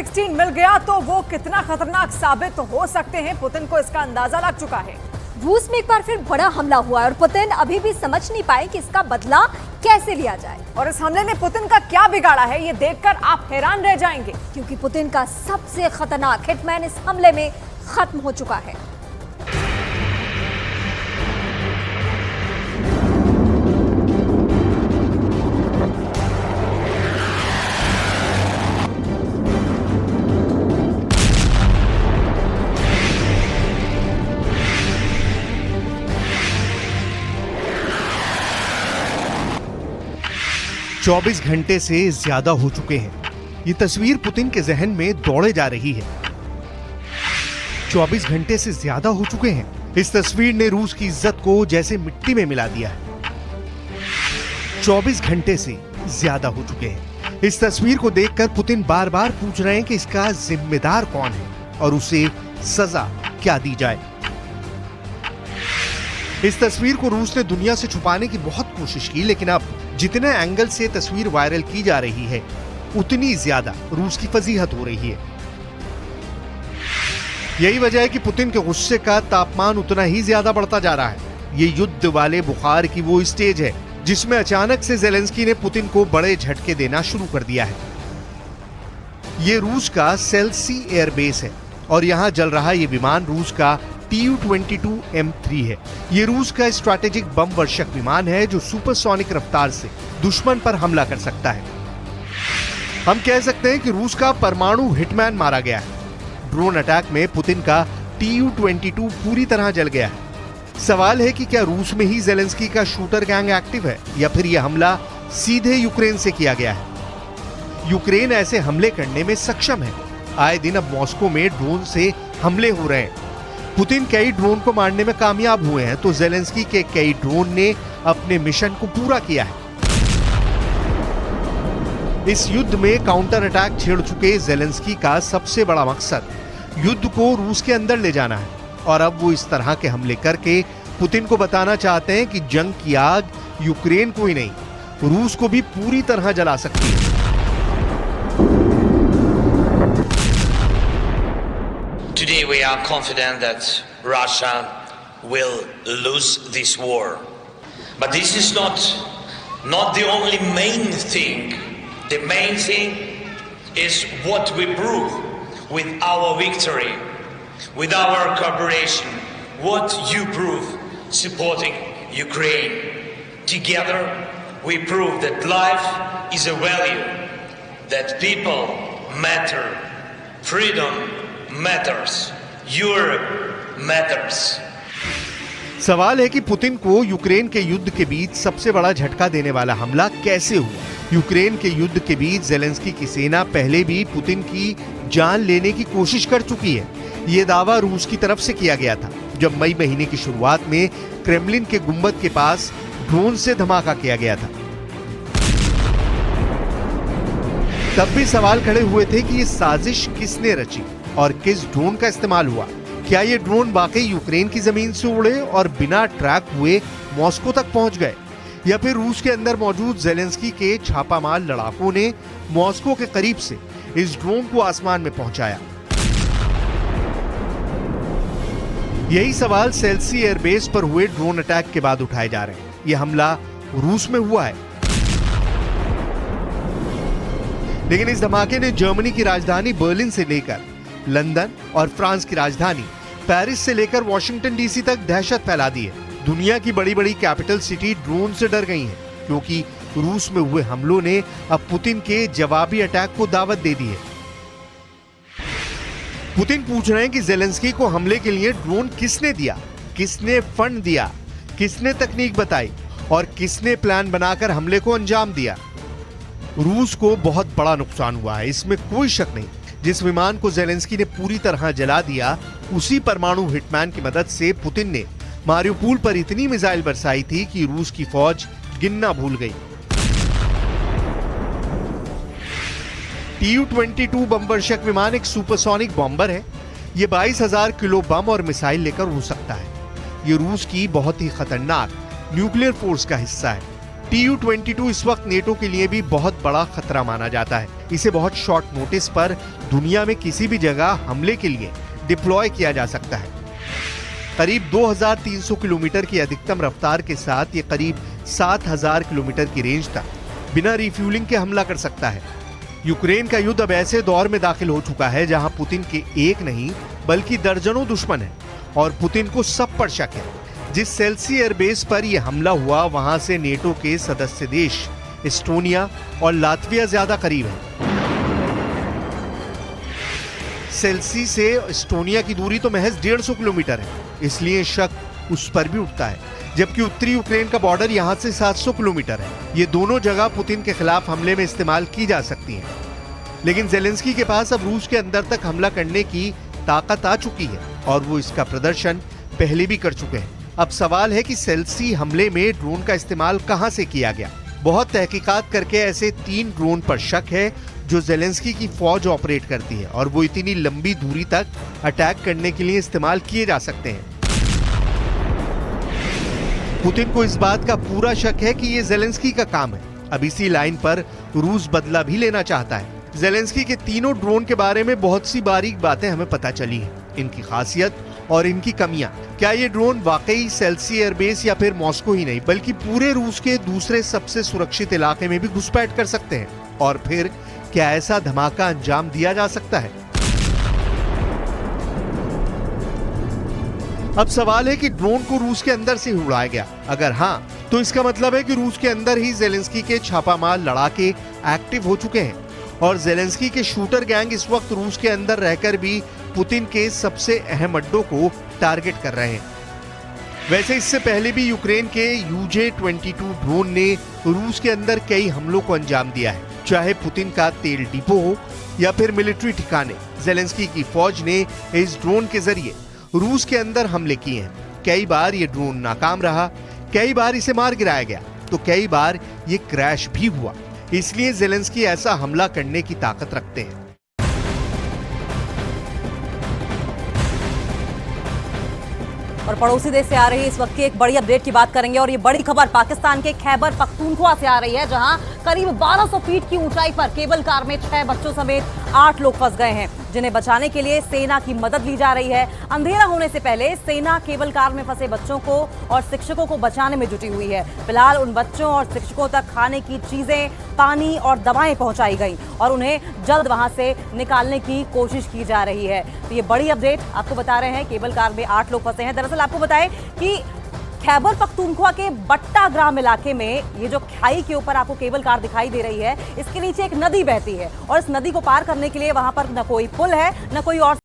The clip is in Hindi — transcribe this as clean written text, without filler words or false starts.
F-16 मिल गया तो वो कितना खतरनाक साबित हो सकते हैं, पुतिन को इसका अंदाजा लग चुका है। रूस में एक बार फिर बड़ा हमला हुआ है और पुतिन अभी भी समझ नहीं पाए कि इसका बदला कैसे लिया जाए। और इस हमले ने पुतिन का क्या बिगाड़ा है, ये देखकर आप हैरान रह जाएंगे, क्योंकि पुतिन का सबसे खतरनाक हिटमैन इस हमले में खत्म हो चुका है। चौबीस घंटे से ज्यादा हो चुके हैं। ये तस्वीर पुतिन के जहन में दौड़े जा रही है। 24 घंटे से ज्यादा हो चुके हैं। इस तस्वीर ने रूस की इज्जत को जैसे मिट्टी में मिला दिया है। 24 घंटे से ज्यादा हो चुके हैं। इस तस्वीर को देखकर पुतिन बार बार पूछ रहे हैं कि इसका जिम्मेदार कौन है और उसे सजा क्या दी जाए। इस तस्वीर को रूस ने दुनिया से छुपाने की बहुत कोशिश की, लेकिन अब जितने एंगल से तस्वीर वायरल की जा रही है, उतनी ज्यादा रूस की फजीहत हो रही है। यही वजह है कि पुतिन के गुस्से का तापमान उतना ही ज्यादा बढ़ता जा रहा है। ये युद्ध वाले बुखार की वो स्टेज है जिसमें अचानक से ज़ेलेंस्की ने पुतिन को बड़े झटके देना शुरू कर दिया है। ये रूस का सेल्सी एयरबेस है और यहां जल रहा ये विमान रूस का Tu-22M3 है। ये रूस का स्ट्रैटेजिक बम वर्षक विमान है जो सुपरसोनिक रफ्तार से दुश्मन पर हमला कर सकता है। हम कह सकते हैं कि रूस का परमाणु हिटमैन मारा गया है। ड्रोन अटैक में पुतिन का Tu-22 पूरी तरह जल गया है। सवाल है कि क्या रूस में ही ज़ेलेंस्की का शूटर गैंग एक्टिव है या फिर यह हमला सीधे यूक्रेन से किया गया है। यूक्रेन ऐसे हमले करने में सक्षम है। आए दिन अब मॉस्को में ड्रोन से हमले हो रहे हैं। पुतिन कई ड्रोन को मारने में कामयाब हुए हैं तो ज़ेलेंस्की के कई ड्रोन ने अपने मिशन को पूरा किया है। इस युद्ध में काउंटर अटैक छेड़ चुके ज़ेलेंस्की का सबसे बड़ा मकसद युद्ध को रूस के अंदर ले जाना है और अब वो इस तरह के हमले करके पुतिन को बताना चाहते हैं कि जंग की आग यूक्रेन को ही नहीं, रूस को भी पूरी तरह जला सकती है। Today we are confident that Russia will lose this war. But this is not the only main thing. The main thing is what we prove with our victory, with our cooperation, what you prove supporting Ukraine. Together we prove that life is a value, that people matter, freedom matters, Europe matters. सवाल है कि पुतिन को यूक्रेन के युद्ध के बीच सबसे बड़ा झटका देने वाला हमला कैसे हुआ। यूक्रेन के युद्ध के बीच ज़ेलेंस्की की सेना पहले भी पुतिन की जान लेने की कोशिश कर चुकी है। ये दावा रूस की तरफ से किया गया था जब मई महीने की शुरुआत में क्रेमलिन के गुंबद के पास ड्रोन से धमाका किया गया था। तब भी सवाल खड़े हुए थे कि ये साजिश किसने रची और किस ड्रोन का इस्तेमाल हुआ। क्या ये ड्रोन वाकई यूक्रेन की जमीन से उड़े और बिना ट्रैक हुए मॉस्को तक पहुंच गए, या फिर रूस के अंदर मौजूद ज़ेलेंस्की के छापामार लड़ाकों ने मॉस्को के करीब से इस ड्रोन को आसमान में पहुंचाया। यही सवाल सेल्सी एयरबेस पर हुए ड्रोन अटैक के बाद उठाए जा रहे हैं। यह हमला रूस में हुआ है, लेकिन इस धमाके ने जर्मनी की राजधानी बर्लिन से लेकर लंदन और फ्रांस की राजधानी पेरिस से लेकर वॉशिंगटन डीसी तक दहशत फैला दी है। दुनिया की बड़ी बड़ी कैपिटल सिटी ड्रोन से डर गई हैं, क्योंकि रूस में हुए हमलों ने अब पुतिन के जवाबी अटैक को दावत दे दी है। पुतिन पूछ रहे हैं कि ज़ेलेंस्की को हमले के लिए ड्रोन किसने दिया, किसने फंड दिया, किसने तकनीक बताई और किसने प्लान बनाकर हमले को अंजाम दिया। रूस को बहुत बड़ा नुकसान हुआ है, इसमें कोई शक नहीं। जिस विमान को ज़ेलेंस्की ने पूरी तरह जला दिया, उसी परमाणु हिटमैन की मदद से पुतिन ने मारिउपोल पर इतनी मिसाइल बरसाई थी कि रूस की फौज गिनना भूल गई। Tu-22 बम वर्षक विमान एक सुपरसोनिक बॉम्बर है। ये 22,000 किलो बम और मिसाइल लेकर उड़ सकता है। ये रूस की बहुत ही खतरनाक न्यूक्लियर फोर्स का हिस्सा है। TU-22 इस वक्त नेटो के लिए भी बहुत बड़ा खतरा माना जाता है। इसे बहुत शॉर्ट नोटिस पर दुनिया में किसी भी जगह हमले के लिए डिप्लॉय किया जा सकता है। करीब 2300 किलोमीटर की अधिकतम रफ्तार के साथ ये करीब 7000 किलोमीटर की रेंज तक बिना रिफ्यूलिंग के हमला कर सकता है। यूक्रेन का युद्ध अब ऐसे दौर में दाखिल हो चुका है जहां पुतिन के एक नहीं बल्कि दर्जनों दुश्मन हैं और पुतिन को सब पर शक है। जिस सेल्सी एयरबेस पर यह हमला हुआ वहां से नेटो के सदस्य देश एस्टोनिया और लातविया ज्यादा करीब हैं। सेल्सी से एस्टोनिया की दूरी तो महज 150 किलोमीटर है, इसलिए शक उस पर भी उठता है। जबकि उत्तरी यूक्रेन का बॉर्डर यहां से 700 किलोमीटर है। ये दोनों जगह पुतिन के खिलाफ हमले में इस्तेमाल की जा सकती हैं। लेकिन जेलेंस्की के पास अब रूस के अंदर तक हमला करने की ताकत आ चुकी है और वो इसका प्रदर्शन पहले भी कर चुके हैं। अब सवाल है कि सेल्सी हमले में ड्रोन का इस्तेमाल कहां से किया गया। बहुत तहकीकात करके ऐसे 3 ड्रोन पर शक है जो जेलेंस्की की फौज ऑपरेट करती है और वो इतनी लंबी दूरी तक अटैक करने के लिए इस्तेमाल किए जा सकते हैं। पुतिन को इस बात का पूरा शक है कि ये जेलेंस्की का काम है। अब इसी लाइन पर रूस बदला भी लेना चाहता है। जेलेंस्की के तीनों ड्रोन के बारे में बहुत सी बारीक बातें हमें पता चली हैं, इनकी खासियत और इनकी कमियां। क्या ये ड्रोन वाकई सेल्सी एयरबेस या फिर मॉस्को ही नहीं बल्कि पूरे रूस के दूसरे सबसे सुरक्षित इलाके में भी घुसपैठ कर सकते हैं? और फिर क्या ऐसा धमाका अंजाम दिया जा सकता है? अब सवाल है कि ड्रोन को रूस के अंदर से ही उड़ाया गया। अगर हाँ, तो इसका मतलब है कि रूस के अंदर ही जेलेंस्की के छापामार लड़ाके एक्टिव हो चुके हैं और जेलेंस्की के शूटर गैंग इस वक्त रूस के अंदर रहकर भी पुतिन के सबसे अहम अड्डों को टारगेट कर रहे हैं। वैसे इससे पहले भी यूक्रेन के UJ-22 ड्रोन ने रूस के अंदर कई हमलों को अंजाम दिया है, चाहे पुतिन का तेल डिपो हो या फिर मिलिट्री ठिकाने। जेलेंस्की की फौज ने इस ड्रोन के जरिए रूस के अंदर हमले किए हैं। कई बार ये ड्रोन नाकाम रहा, कई बार इसे मार गिराया गया, तो कई बार ये क्रैश भी हुआ। इसलिए जेलेंस्की ऐसा हमला करने की ताकत रखते हैं। और पड़ोसी देश से आ रही इस वक्त की एक बड़ी अपडेट की बात करेंगे और ये बड़ी खबर पाकिस्तान के खैबर पख्तूनख्वा से आ रही है, जहां करीब 1200 फीट की ऊंचाई पर केबल कार में 6 बच्चों समेत 8 लोग फंस गए हैं, जिन्हें बचाने के लिए सेना की मदद ली जा रही है। अंधेरा होने से पहले सेना केबल कार में फंसे बच्चों को और शिक्षकों को बचाने में जुटी हुई है। फिलहाल उन बच्चों और शिक्षकों तक खाने की चीजें, पानी और दवाएं पहुंचाई गई और उन्हें जल्द वहां से निकालने की कोशिश की जा रही है। तो ये बड़ी अपडेट आपको बता रहे हैं, केबल कार में 8 लोग फंसे हैं। दरअसल आपको बताएं कि खैबर पख्तूनख्वा के बट्टा ग्राम इलाके में ये जो खाई के ऊपर आपको केबल कार दिखाई दे रही है, इसके नीचे एक नदी बहती है और इस नदी को पार करने के लिए वहां पर न कोई पुल है न कोई और